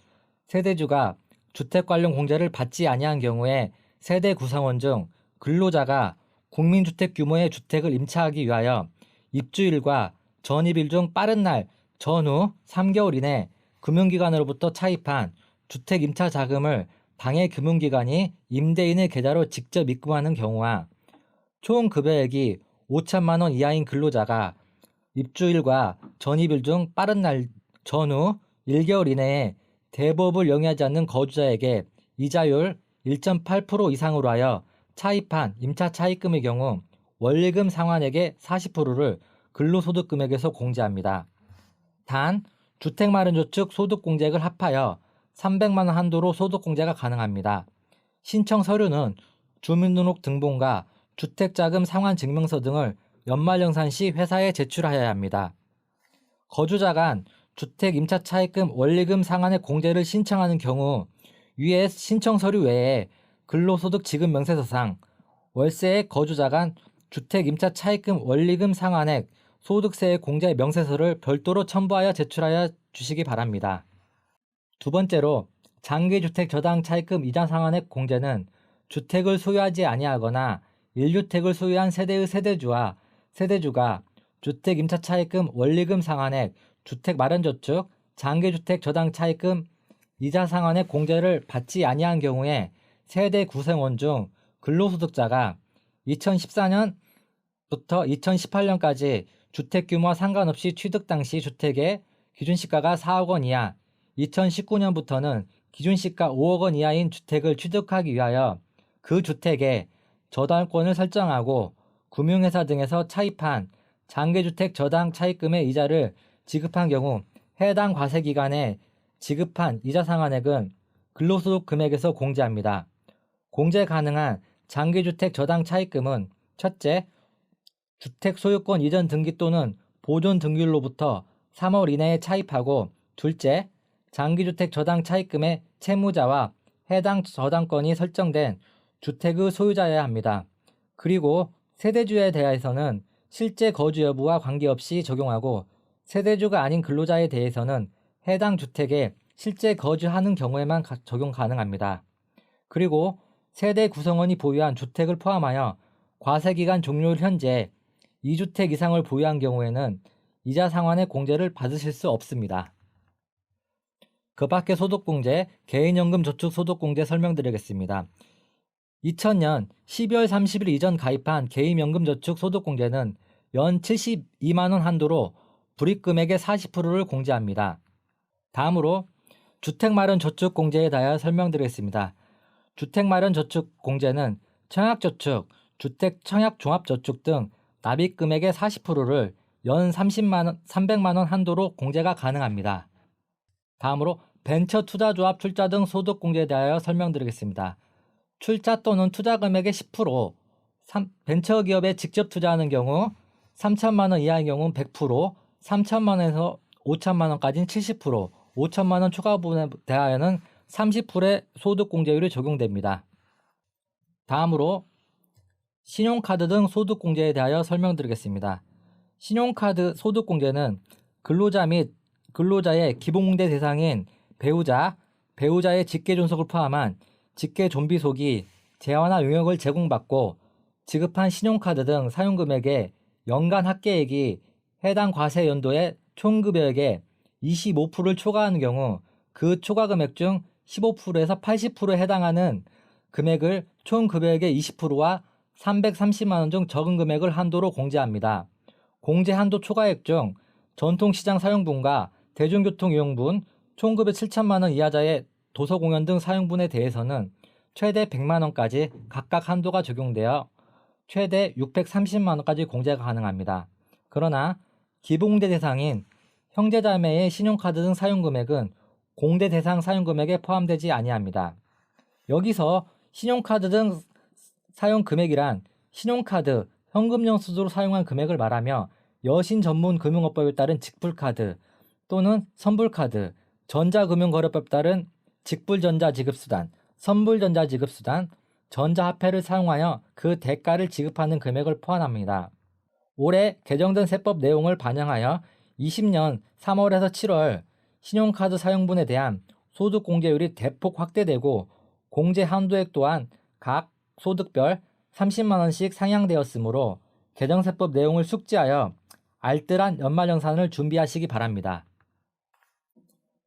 세대주가 주택 관련 공제를 받지 아니한 경우에 세대 구성원 중 근로자가 국민주택 규모의 주택을 임차하기 위하여 입주일과 전입일 중 빠른 날 전후 3개월 이내 금융기관으로부터 차입한 주택 임차 자금을 당해 금융기관이 임대인의 계좌로 직접 입금하는 경우와 총 급여액이 5천만 원 이하인 근로자가 입주일과 전입일 중 빠른 날 전후 1개월 이내에 대법을 영위하지 않는 거주자에게 이자율 1.8% 이상으로 하여 차입한 임차 차입금의 경우 원리금 상환액의 40%를 근로소득금액에서 공제합니다. 단 주택마련저축 소득공제액을 합하여 300만 원 한도로 소득공제가 가능합니다. 신청 서류는 주민등록등본과 주택자금 상환증명서 등을 연말정산 시 회사에 제출하여야 합니다. 거주자 간 주택 임차 차입금 원리금 상한액 공제를 신청하는 경우 위의 신청 서류 외에 근로소득 지급 명세서상 월세액 거주자 간 주택 임차 차입금 원리금 상한액 소득세 공제 명세서를 별도로 첨부하여 제출하여 주시기 바랍니다. 두 번째로 장기주택 저당 차입금 이자 상한액 공제는 주택을 소유하지 아니하거나 1주택을 소유한 세대의 세대주와 세대주가 주택 임차 차입금 원리금 상한액 주택 마련저축 장기주택 저당 차입금 이자 상한액 공제를 받지 아니한 경우에 세대 구성원 중 근로소득자가 2014년부터 2018년까지 주택 규모와 상관없이 취득 당시 주택의 기준시가가 4억 원 이하, 2019년부터는 기준시가 5억 원 이하인 주택을 취득하기 위하여 그 주택에 저당권을 설정하고 금융회사 등에서 차입한 장기주택 저당 차입금의 이자를 지급한 경우 해당 과세기간에 지급한 이자 상한액은 근로소득 금액에서 공제합니다. 공제 가능한 장기주택 저당 차입금은 첫째, 주택 소유권 이전 등기 또는 보존 등기일로부터 3월 이내에 차입하고 둘째, 장기주택 저당 차입금의 채무자와 해당 저당권이 설정된 주택의 소유자여야 합니다. 그리고 세대주에 대해서는 실제 거주 여부와 관계없이 적용하고 세대주가 아닌 근로자에 대해서는 해당 주택에 실제 거주하는 경우에만 적용 가능합니다. 그리고 세대 구성원이 보유한 주택을 포함하여 과세기간 종료일 현재 2주택 이상을 보유한 경우에는 이자 상환의 공제를 받으실 수 없습니다. 그 밖에 소득공제, 개인연금 저축 소득공제 설명드리겠습니다. 2000년 12월 30일 이전 가입한 개인연금 저축 소득공제는 연 72만 원 한도로 불입금액의 40%를 공제합니다. 다음으로 주택마련저축공제에 대하여 설명드리겠습니다. 주택마련저축공제는 청약저축, 주택청약종합저축 등 납입금액의 40%를 연 300만 원 한도로 공제가 가능합니다. 다음으로 벤처투자조합 출자 등 소득공제에 대하여 설명드리겠습니다. 출자 또는 투자 금액의 10%, 벤처기업에 직접 투자하는 경우 3천만 원 이하의 경우는 100%, 3천만 원에서 5천만 원까지는 70%, 5천만 원 초과 부분에 대하여는 30%의 소득공제율이 적용됩니다. 다음으로 신용카드 등 소득공제에 대하여 설명드리겠습니다. 신용카드 소득공제는 근로자 및 근로자의 기본공제 대상인 배우자, 배우자의 직계존속을 포함한 직계존비속이 재화나 용역을 제공받고 지급한 신용카드 등 사용금액의 연간 합계액이 해당 과세 연도의 총급여액의 25%를 초과하는 경우 그 초과금액 중 15%에서 80%에 해당하는 금액을 총급여액의 20%와 330만 원 중 적은 금액을 한도로 공제합니다. 공제 한도 초과액 중 전통시장 사용분과 대중교통 이용분, 총급여 7천만 원 이하자의 도서공연 등 사용분에 대해서는 최대 100만 원까지 각각 한도가 적용되어 최대 630만 원까지 공제가 가능합니다. 그러나 기본공제 대상인 형제자매의 신용카드 등 사용금액은 공제 대상 사용금액에 포함되지 아니합니다. 여기서 신용카드 등 사용금액이란 신용카드, 현금영수증으로 사용한 금액을 말하며 여신전문금융업법에 따른 직불카드 또는 선불카드, 전자금융거래법에 따른 직불전자지급수단, 선불전자지급수단, 전자화폐를 사용하여 그 대가를 지급하는 금액을 포함합니다. 올해 개정된 세법 내용을 반영하여 20년 3월에서 7월 신용카드 사용분에 대한 소득공제율이 대폭 확대되고 공제 한도액 또한 각 소득별 30만 원씩 상향되었으므로 개정세법 내용을 숙지하여 알뜰한 연말정산을 준비하시기 바랍니다.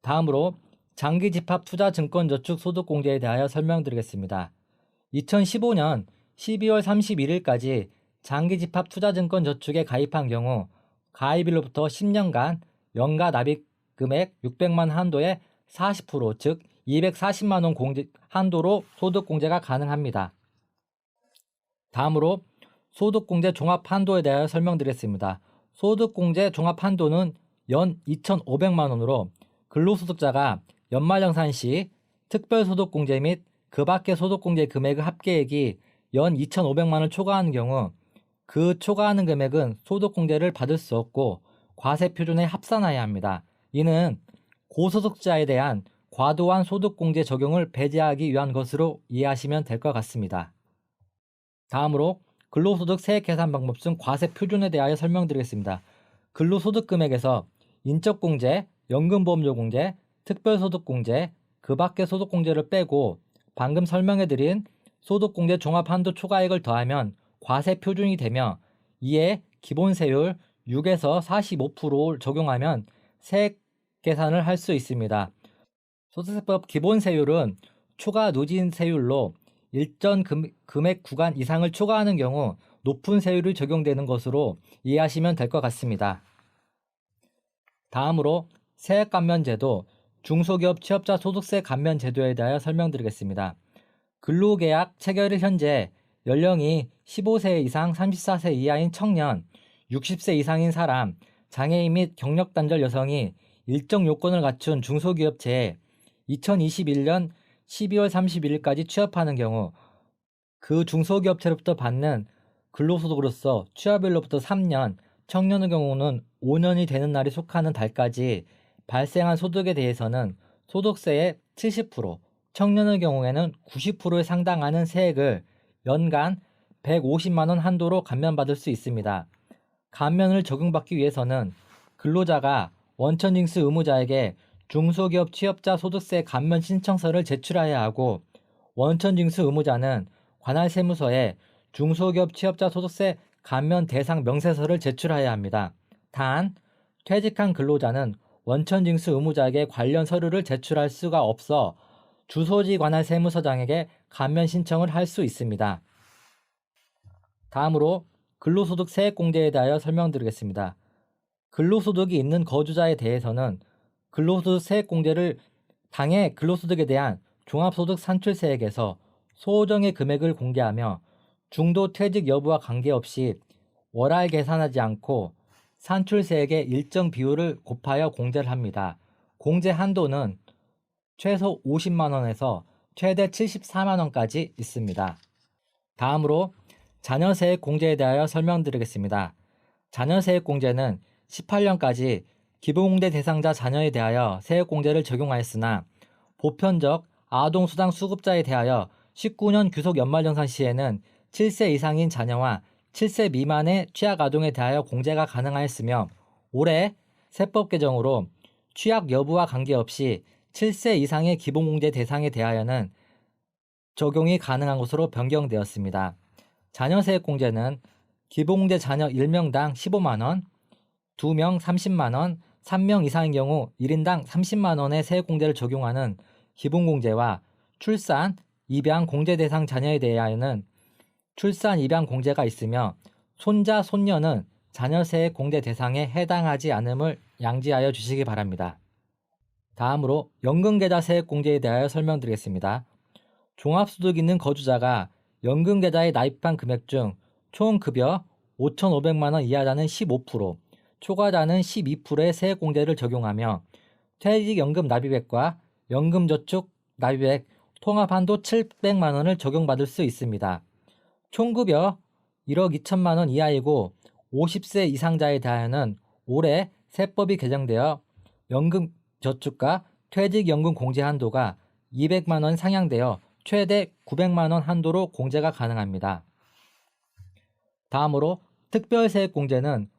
다음으로 장기집합투자증권저축 소득공제에 대하여 설명드리겠습니다. 2015년 12월 31일까지 장기집합투자증권저축에 가입한 경우 가입일로부터 10년간 연가 납입금액 600만 한도의 40%, 즉 240만 원 한도로 소득공제가 가능합니다. 다음으로 소득공제 종합한도에 대하여 설명드리겠습니다. 소득공제 종합한도는 연 2,500만 원으로 근로소득자가 연말정산 시 특별소득공제 및 그 밖의 소득공제 금액의 합계액이 연 2,500만 원을 초과하는 경우 그 초과하는 금액은 소득공제를 받을 수 없고 과세표준에 합산해야 합니다. 이는 고소득자에 대한 과도한 소득공제 적용을 배제하기 위한 것으로 이해하시면 될 것 같습니다. 다음으로 근로소득 세액계산 방법 중 과세표준에 대하여 설명드리겠습니다. 근로소득금액에서 인적공제, 연금보험료공제, 특별소득공제, 그 밖의 소득공제를 빼고 방금 설명해드린 소득공제 종합한도 초과액을 더하면 과세표준이 되며 이에 기본세율 6에서 45%를 적용하면 세액 계산을 할 수 있습니다. 소득세법 기본세율은 초과 누진세율로 일정 금액 구간 이상을 초과하는 경우 높은 세율이 적용되는 것으로 이해하시면 될 것 같습니다. 다음으로 세액감면제도, 중소기업 취업자 소득세 감면제도에 대하여 설명드리겠습니다. 근로계약 체결일 현재 연령이 15세 이상 34세 이하인 청년, 60세 이상인 사람, 장애인 및 경력단절 여성이 일정 요건을 갖춘 중소기업체에 2021년 12월 31일까지 취업하는 경우 그 중소기업체로부터 받는 근로소득으로서 취업일로부터 3년, 청년의 경우는 5년이 되는 날이 속하는 달까지 발생한 소득에 대해서는 소득세의 70%, 청년의 경우에는 90%에 상당하는 세액을 연간 150만 원 한도로 감면받을 수 있습니다. 감면을 적용받기 위해서는 근로자가 원천징수 의무자에게 중소기업 취업자 소득세 감면 신청서를 제출해야 하고 원천징수 의무자는 관할 세무서에 중소기업 취업자 소득세 감면 대상 명세서를 제출해야 합니다. 단, 퇴직한 근로자는 원천징수 의무자에게 관련 서류를 제출할 수가 없어 주소지 관할 세무서장에게 감면 신청을 할 수 있습니다. 다음으로 근로소득 세액공제에 대하여 설명드리겠습니다. 근로소득이 있는 거주자에 대해서는 근로소득 세액공제를 당해 근로소득에 대한 종합소득 산출세액에서 소정의 금액을 공개하며 중도 퇴직 여부와 관계없이 월할 계산하지 않고 산출세액의 일정 비율을 곱하여 공제를 합니다. 공제 한도는 최소 50만 원에서 최대 74만 원까지 있습니다. 다음으로 자녀세액 공제에 대하여 설명드리겠습니다. 자녀세액 공제는 18년까지 기본공제 대상자 자녀에 대하여 세액공제를 적용하였으나 보편적 아동수당 수급자에 대하여 19년 규속 연말정산 시에는 7세 이상인 자녀와 7세 미만의 취약아동에 대하여 공제가 가능하였으며 올해 세법 개정으로 취약 여부와 관계없이 7세 이상의 기본공제 대상에 대하여는 적용이 가능한 것으로 변경되었습니다. 자녀세액 공제는 기본공제 자녀 1명당 15만 원, 2명 30만 원, 3명 이상인 경우 1인당 30만 원의 세액공제를 적용하는 기본공제와 출산, 입양 공제 대상 자녀에 대하여는 출산, 입양 공제가 있으며 손자, 손녀는 자녀세액 공제 대상에 해당하지 않음을 양지하여 주시기 바랍니다. 다음으로 연금계좌 세액 공제에 대하여 설명드리겠습니다. 종합소득 있는 거주자가 연금계좌에 납입한 금액 중 총 급여 5,500만 원 이하자는 15%, 초과자는 12%의 세액공제를 적용하며 퇴직연금 납입액과 연금저축 납입액 통합한도 700만 원을 적용받을 수 있습니다. 총급여 1억 2천만 원 이하이고 50세 이상자에 대하여는 올해 세법이 개정되어 연금저축과 퇴직연금 공제 한도가 200만 원 상향되어 최대 900만 원 한도로 공제가 가능합니다. 다음으로 특별세액 공제는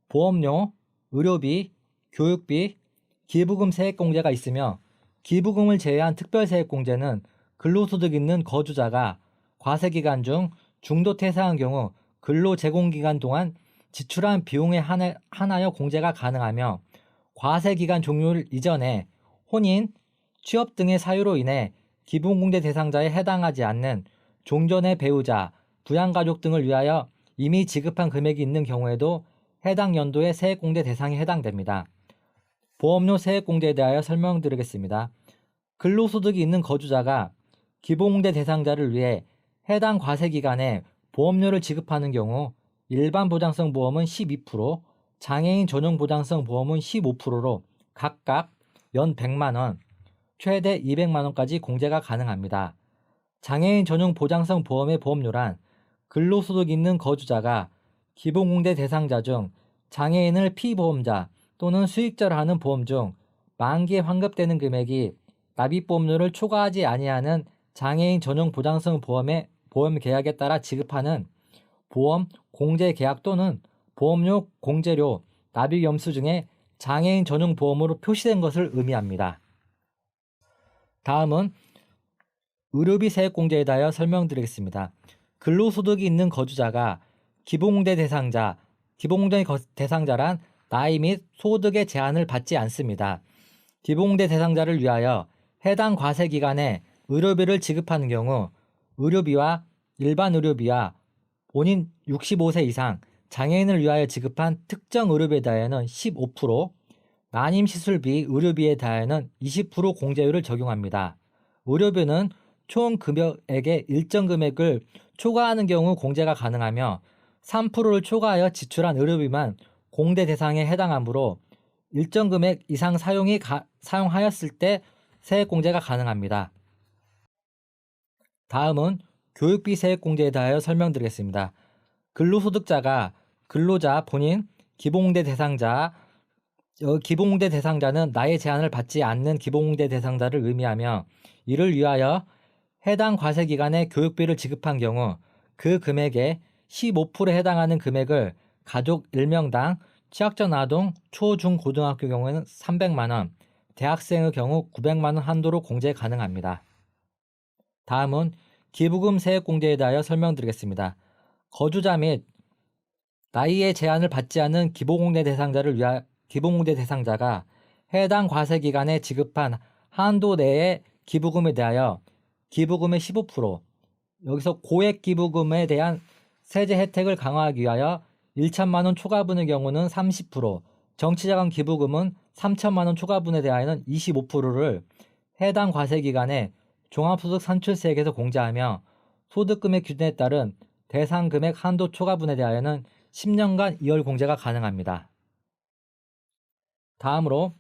보험료, 의료비, 교육비, 기부금 세액 공제가 있으며 기부금을 제외한 특별세액 공제는 근로소득 있는 거주자가 과세기간 중 중도 퇴사한 경우 근로제공기간 동안 지출한 비용에 한하여 공제가 가능하며 과세기간 종료 이전에 혼인, 취업 등의 사유로 인해 기본공제 대상자에 해당하지 않는 종전의 배우자, 부양가족 등을 위하여 이미 지급한 금액이 있는 경우에도 해당 연도의 세액공제 대상에 해당됩니다. 보험료 세액공제에 대하여 설명드리겠습니다. 근로소득이 있는 거주자가 기본공제 대상자를 위해 해당 과세기간에 보험료를 지급하는 경우 일반 보장성 보험은 12%, 장애인 전용 보장성 보험은 15%로 각각 연 100만 원, 최대 200만 원까지 공제가 가능합니다. 장애인 전용 보장성 보험의 보험료란 근로소득 있는 거주자가 기본공제 대상자 중 장애인을 피보험자 또는 수익자로 하는 보험 중 만기에 환급되는 금액이 납입보험료를 초과하지 아니하는 장애인 전용 보장성 보험의 보험 계약에 따라 지급하는 보험 공제 계약 또는 보험료 공제료 납입 염수 중에 장애인 전용 보험으로 표시된 것을 의미합니다. 다음은 의료비 세액 공제에 대하여 설명드리겠습니다. 근로소득이 있는 거주자가 기본공제 대상자란 나이 및 소득의 제한을 받지 않습니다. 기본공제 대상자를 위하여 해당 과세기간에 의료비를 지급하는 경우 의료비와 일반 의료비와 본인 65세 이상 장애인을 위하여 지급한 특정 의료비에 대하여는 15%, 난임시술비 의료비에 대하여는 20% 공제율을 적용합니다. 의료비는 총 급여액의 일정 금액을 초과하는 경우 공제가 가능하며 3%를 초과하여 지출한 의료비만 공제 대상에 해당하므로 일정 금액 이상 사용하였을 때 세액 공제가 가능합니다. 다음은 교육비 세액 공제에 대하여 설명드리겠습니다. 근로소득자가 근로자 본인 기본공제 대상자는 나이 제한을 받지 않는 기본공제 대상자를 의미하며 이를 위하여 해당 과세기간에 교육비를 지급한 경우 그 금액의 15%에 해당하는 금액을 가족 1명당 취약전 아동 초, 중, 고등학교 경우에는 300만 원, 대학생의 경우 900만 원 한도로 공제 가능합니다. 다음은 기부금 세액 공제에 대하여 설명드리겠습니다. 거주자 및 나이의 제한을 받지 않는 기본공제 대상자가 해당 과세기간에 지급한 한도 내의 기부금에 대하여 기부금의 15%, 여기서 고액 기부금에 대한 세제 혜택을 강화하기 위하여 1천만 원 초과분의 경우는 30%, 정치자금 기부금은 3천만 원 초과분에 대하여는 25%를 해당 과세기간에 종합소득 산출세액에서 공제하며 소득금액 기준에 따른 대상금액 한도 초과분에 대하여는 10년간 2월 공제가 가능합니다. 다음으로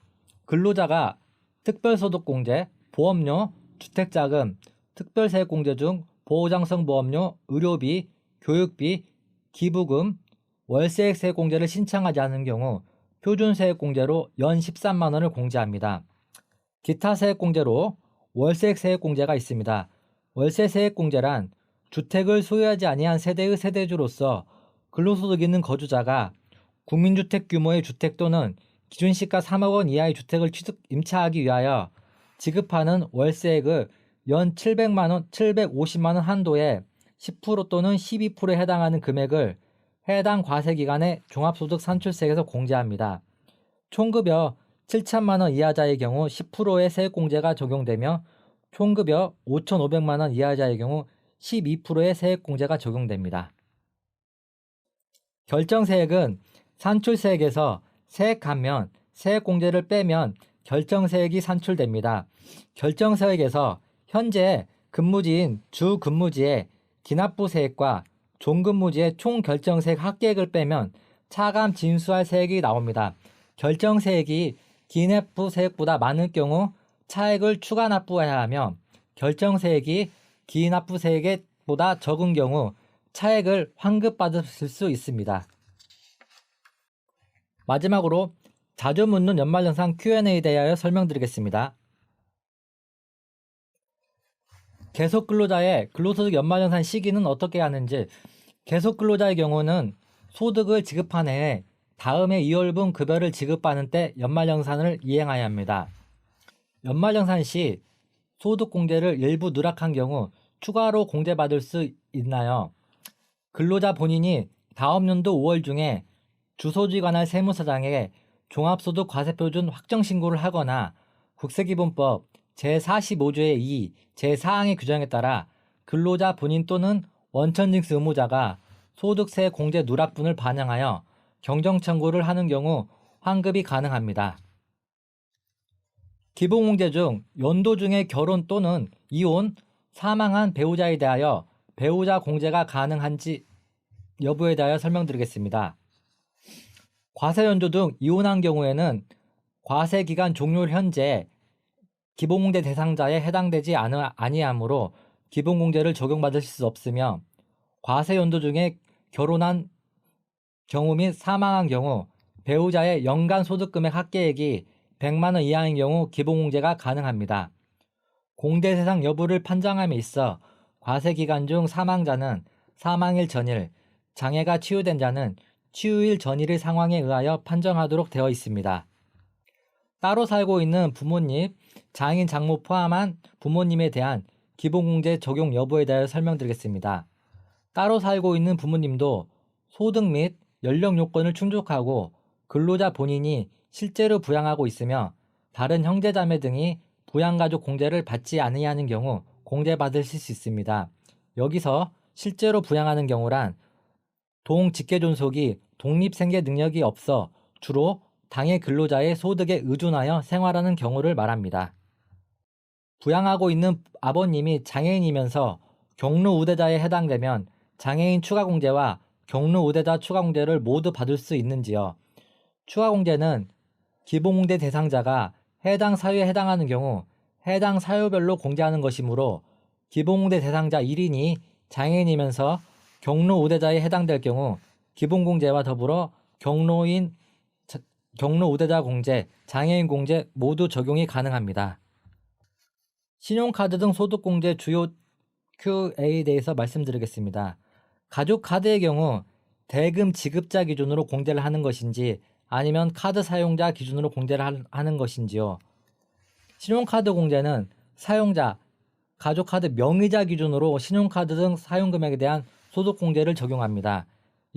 근로자가 특별소득공제, 보험료, 주택자금, 특별세액공제 중 보호장성 보험료, 의료비, 교육비, 기부금, 월세액세액공제를 신청하지 않은 경우 표준세액공제로 연 13만 원을 공제합니다. 기타 세액공제로 월세액세액공제가 있습니다. 월세세액공제란 주택을 소유하지 아니한 세대의 세대주로서 근로소득 있는 거주자가 국민주택 규모의 주택 또는 기준시가 3억 원 이하의 주택을 임차하기 위하여 지급하는 월세액을 연 700만 원, 750만 원 한도에 10% 또는 12%에 해당하는 금액을 해당 과세기간에 종합소득 산출세액에서 공제합니다. 총급여 7천만 원 이하자의 경우 10%의 세액공제가 적용되며 총급여 5,500만 원 이하자의 경우 12%의 세액공제가 적용됩니다. 결정세액은 산출세액에서 세액 감면, 세액공제를 빼면 결정세액이 산출됩니다. 결정세액에서 현재 근무지인 주 근무지의 기납부세액과 종근무지의 총결정세액 합계액을 빼면 차감 징수할 세액이 나옵니다. 결정세액이 기납부세액보다 많을 경우 차액을 추가 납부해야 하며 결정세액이 기납부세액보다 적은 경우 차액을 환급받을 수 있습니다. 마지막으로 자주 묻는 연말연산 Q&A에 대하여 설명드리겠습니다. 계속근로자의 근로소득 연말연산 시기는 어떻게 하는지, 계속근로자의 경우는 소득을 지급한 해에 다음 해 2월분 급여를 지급받는 때 연말연산을 이행해야 합니다. 연말연산 시 소득공제를 일부 누락한 경우 추가로 공제받을 수 있나요? 근로자 본인이 다음 연도 5월 중에 주소지 관할 세무서장에게 종합소득 과세표준 확정신고를 하거나 국세기본법 제45조의 2, 제4항의 규정에 따라 근로자 본인 또는 원천징수 의무자가 소득세 공제 누락분을 반영하여 경정청구를 하는 경우 환급이 가능합니다. 기본공제 중 연도 중에 결혼 또는 이혼, 사망한 배우자에 대하여 배우자 공제가 가능한지 여부에 대하여 설명드리겠습니다. 과세연도 등 이혼한 경우에는 과세기간 종료 현재 기본공제 대상자에 해당되지 아니하므로 기본공제를 적용받을 수 없으며 과세연도 중에 결혼한 경우 및 사망한 경우 배우자의 연간 소득금액 합계액이 100만 원 이하인 경우 기본공제가 가능합니다. 공제 대상 여부를 판정함에 있어 과세기간 중 사망자는 사망일 전일, 장애가 치유된 자는 치유일 전일의 상황에 의하여 판정하도록 되어 있습니다. 따로 살고 있는 부모님, 장인, 장모 포함한 부모님에 대한 기본공제 적용 여부에 대하여 설명드리겠습니다. 따로 살고 있는 부모님도 소득 및 연령 요건을 충족하고 근로자 본인이 실제로 부양하고 있으며 다른 형제자매 등이 부양가족 공제를 받지 아니하는 경우 공제받으실 수 있습니다. 여기서 실제로 부양하는 경우란 동직계존속이 독립생계 능력이 없어 주로 당해 근로자의 소득에 의존하여 생활하는 경우를 말합니다. 부양하고 있는 아버님이 장애인이면서 경로 우대자에 해당되면 장애인 추가공제와 경로 우대자 추가공제를 모두 받을 수 있는지요. 추가공제는 기본공제 대상자가 해당 사유에 해당하는 경우 해당 사유별로 공제하는 것이므로 기본공제 대상자 1인이 장애인이면서 경로 우대자에 해당될 경우 기본공제와 더불어 경로 우대자 공제, 장애인 공제 모두 적용이 가능합니다. 신용카드 등 소득공제 주요 Q&A에 대해서 말씀드리겠습니다. 가족카드의 경우 대금 지급자 기준으로 공제를 하는 것인지 아니면 카드 사용자 기준으로 공제를 하는 것인지요. 신용카드 공제는 사용자, 가족카드 명의자 기준으로 신용카드 등 사용금액에 대한 소득공제를 적용합니다.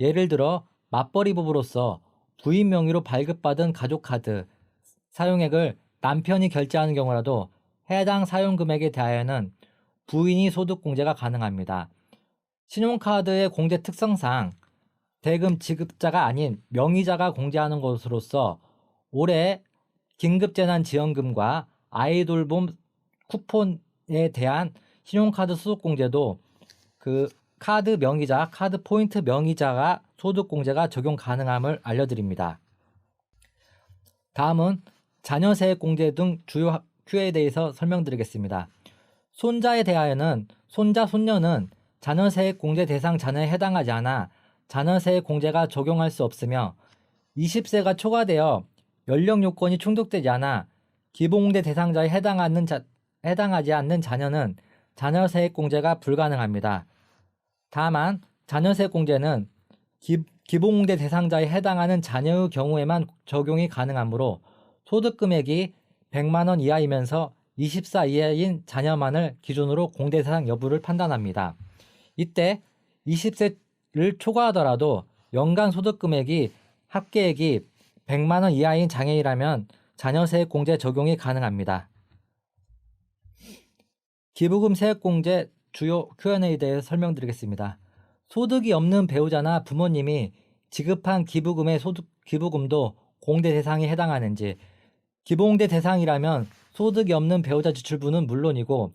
예를 들어 맞벌이 부부로서 부인 명의로 발급받은 가족카드 사용액을 남편이 결제하는 경우라도 해당 사용금액에 대하여는 부인이 소득공제가 가능합니다. 신용카드의 공제 특성상 대금 지급자가 아닌 명의자가 공제하는 것으로서 올해 긴급재난지원금과 아이돌봄 쿠폰에 대한 신용카드 소득공제도 그 카드 명의자, 카드 포인트 명의자가 소득공제가 적용 가능함을 알려드립니다. 다음은 자녀세액공제 등 주요 큐에 대해서 설명드리겠습니다. 손자에 대하여는 손자, 손녀는 자녀세액공제 대상 자녀에 해당하지 않아 자녀세액공제가 적용할 수 없으며 20세가 초과되어 연령 요건이 충족되지 않아 기본공제 대상자에 해당하지 않는 자녀는 자녀세액공제가 불가능합니다. 다만 자녀세액공제는 기본공제 대상자에 해당하는 자녀의 경우에만 적용이 가능하므로 소득금액이 100만 원 이하이면서 20세 이하인 자녀만을 기준으로 공제 대상 여부를 판단합니다. 이때 20세를 초과하더라도 연간 소득금액이 합계액이 100만 원 이하인 장애인이라면 자녀세액공제 적용이 가능합니다. 기부금 세액공제 주요 Q&A에 대해 설명드리겠습니다. 소득이 없는 배우자나 부모님이 지급한 기부금도 공제 대상에 해당하는지, 기본공제 대상이라면 소득이 없는 배우자 지출분은 물론이고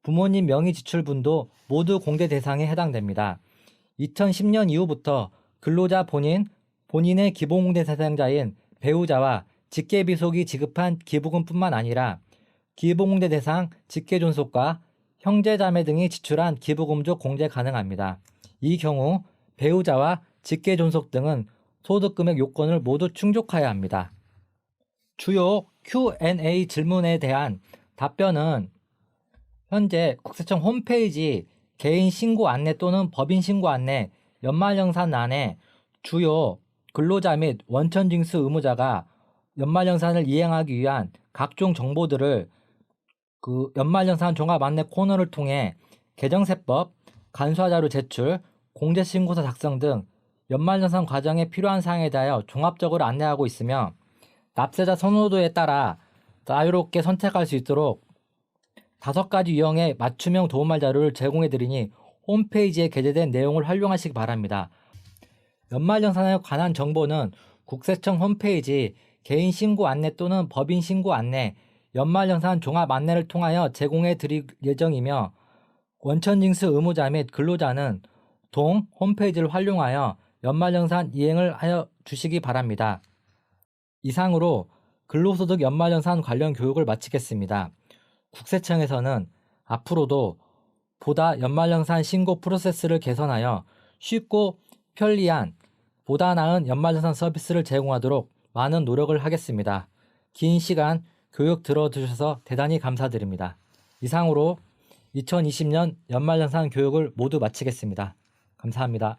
부모님 명의 지출분도 모두 공제 대상에 해당됩니다. 2010년 이후부터 근로자 본인의 기본공제 대상자인 배우자와 직계비속이 지급한 기부금뿐만 아니라 기본공제 대상 직계존속과 형제자매 등이 지출한 기부금도 공제 가능합니다. 이 경우 배우자와 직계존속 등은 소득금액 요건을 모두 충족하여야 합니다. 주요 Q&A 질문에 대한 답변은 현재 국세청 홈페이지 개인 신고 안내 또는 법인 신고 안내 연말정산란에 주요 근로자 및 원천징수 의무자가 연말정산을 이행하기 위한 각종 정보들을 연말정산 종합 안내 코너를 통해 개정세법, 간소화자료 제출, 공제신고서 작성 등 연말정산 과정에 필요한 사항에 대하여 종합적으로 안내하고 있으며 납세자 선호도에 따라 자유롭게 선택할 수 있도록 5가지 유형의 맞춤형 도움말 자료를 제공해 드리니 홈페이지에 게재된 내용을 활용하시기 바랍니다. 연말정산에 관한 정보는 국세청 홈페이지 개인 신고 안내 또는 법인 신고 안내, 연말정산 종합 안내를 통하여 제공해 드릴 예정이며 원천징수 의무자 및 근로자는 동 홈페이지를 활용하여 연말정산 이행을 하여 주시기 바랍니다. 이상으로 근로소득 연말정산 관련 교육을 마치겠습니다. 국세청에서는 앞으로도 보다 연말정산 신고 프로세스를 개선하여 쉽고 편리한 보다 나은 연말정산 서비스를 제공하도록 많은 노력을 하겠습니다. 긴 시간 교육 들어주셔서 대단히 감사드립니다. 이상으로 2020년 연말정산 교육을 모두 마치겠습니다. 감사합니다.